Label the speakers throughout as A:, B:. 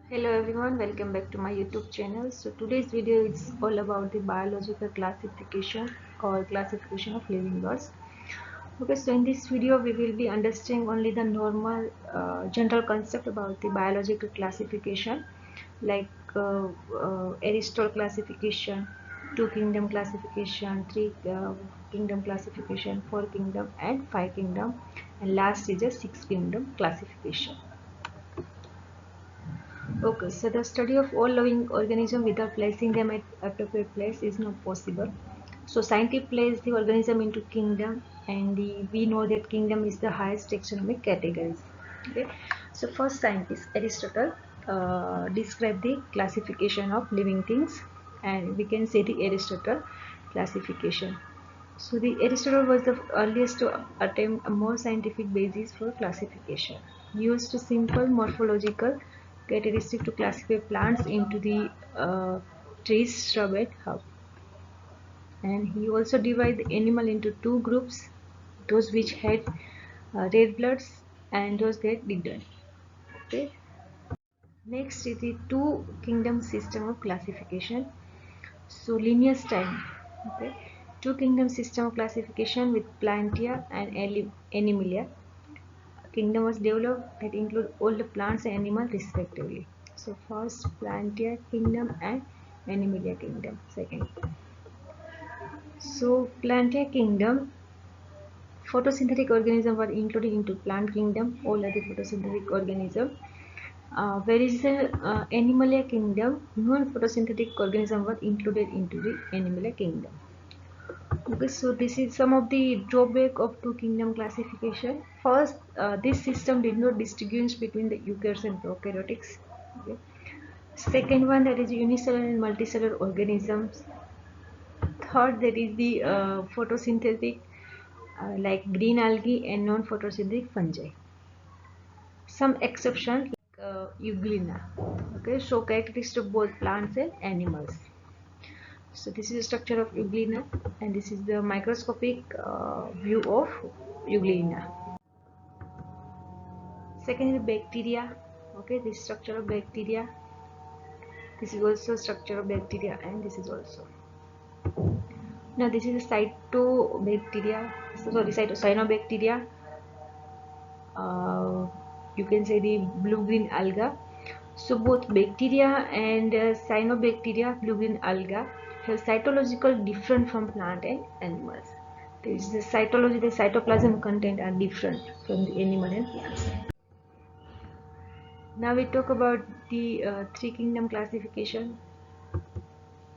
A: Hello everyone, welcome back to my YouTube channel. So today's video is all about the biological classification or classification of living birds. Okay, so in this video we will be understanding only the normal general concept about the biological classification, like Aristotle classification, two kingdom classification, three kingdom classification, four kingdom and five kingdom, and last is a six kingdom classification. Okay, so the study of all living organisms without placing them at appropriate place is not possible. So scientists place the organism into kingdom, and we know that kingdom is the highest taxonomic categories. Okay, so first scientist Aristotle described the classification of living things, and we can say the Aristotle classification. So the Aristotle was the earliest to attempt a more scientific basis for classification. He used a simple morphological characteristic to classify plants into the trees, shrub, and herb. And he also divided the animal into two groups: those which had red bloods and those that didn't. Okay. Next is the two kingdom system of classification. So linear time. Okay. Two kingdom system of classification with Plantia and Animalia. Kingdom was developed that include all the plants and animals respectively. So first Plantia kingdom and Animalia kingdom. Second. So Plantia kingdom, photosynthetic organisms were included into plant kingdom. All other photosynthetic organisms. Whereas the Animalia kingdom, non-photosynthetic organisms were included into the Animalia kingdom. Okay, so this is some of the drawback of two kingdom classification. First, this system did not distinguish between the eukaryotes and prokaryotics. Okay. Second one, that is unicellular and multicellular organisms. Third, there is the photosynthetic like green algae and non-photosynthetic fungi. Some exceptions like Euglena. Okay, show characteristics of both plants and animals. So this is the structure of Euglena, and this is the microscopic view of Euglena. Second is bacteria. Okay, this structure of bacteria. This is also structure of bacteria, and this is also. Now this is a cytobacteria. Sorry, cyanobacteria. Uh, you can say the blue-green alga. So both bacteria and cyanobacteria, blue-green alga, have cytological different from plant and animals. There is the cytology, the cytoplasm content are different from the animal and plants. Now we talk about the three kingdom classification.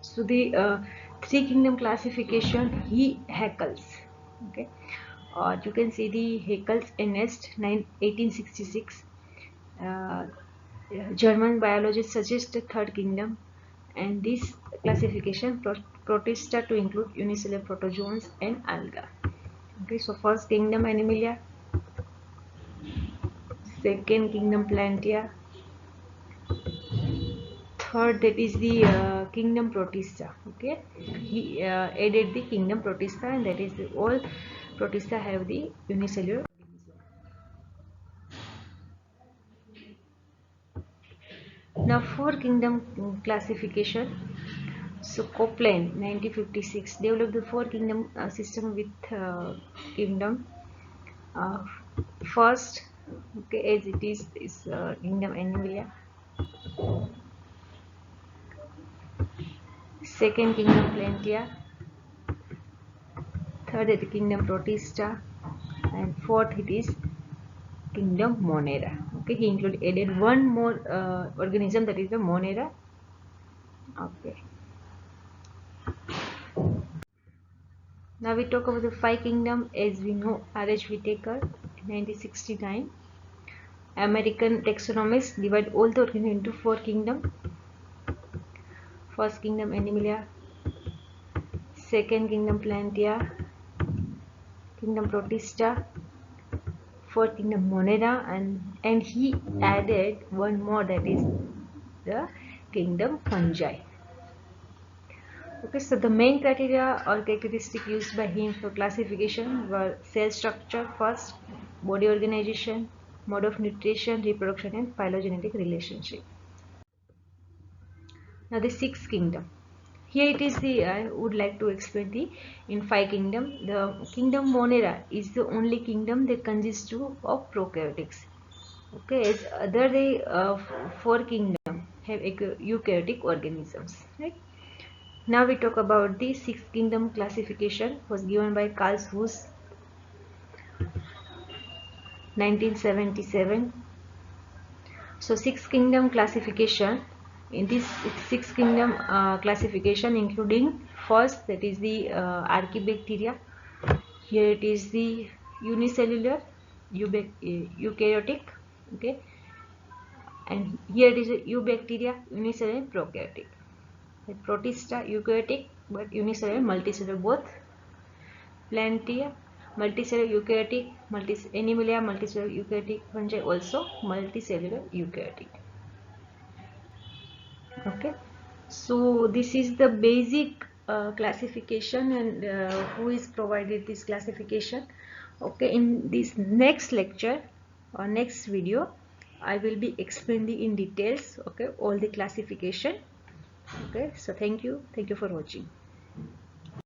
A: So the three kingdom classification, he Haeckel's. Okay, you can see the Haeckel's nest 1866. Uh, German biologists suggest the third kingdom, and this classification Protista to include unicellular protozoans and alga. Okay, so first kingdom Animalia, second kingdom Plantia, third that is the kingdom Protista. Okay, he added the kingdom Protista, and that is all Protista have the unicellular. Now four kingdom classification. So Copeland 1956 developed the four kingdom system with kingdom. Uh, First, okay, as it is kingdom Animalia. Second kingdom Plantia. Third is the kingdom Protista, and fourth it is kingdom Monera. Okay, he added one more organism, that is the Monera. Okay. Now we talk about the five kingdom. As we know, R.H. Whitaker 1969. American taxonomists divide all the organisms into four kingdoms. First kingdom Animalia, second kingdom Plantia, kingdom Protista, fourth kingdom Monera, and he added one more, that is the kingdom Fungi. Okay, so the main criteria or characteristic used by him for classification were cell structure first, body organization, mode of nutrition, reproduction, and phylogenetic relationship. Now the sixth kingdom. Here it is the, I would like to explain the in 5 kingdom. The kingdom Monera is the only kingdom that consists of prokaryotics. Okay, as other the 4 kingdom have eukaryotic organisms. Right. Now we talk about the 6th kingdom classification, was given by Carl Schurz, 1977. So 6th kingdom classification. In this 6th kingdom classification, including first, that is the archaebacteria. Here it is the unicellular eukaryotic. Okay, and here it is eubacteria, unicellular prokaryotic. Protista eukaryotic but unicellular, multicellular both. Plantia multicellular eukaryotic, Animalia multicellular eukaryotic, fungi also multicellular eukaryotic. Okay, so this is the basic classification, and who is provided this classification. Okay, in this next lecture or next video, I will be explaining in details, okay, all the classification. Okay, so thank you for watching.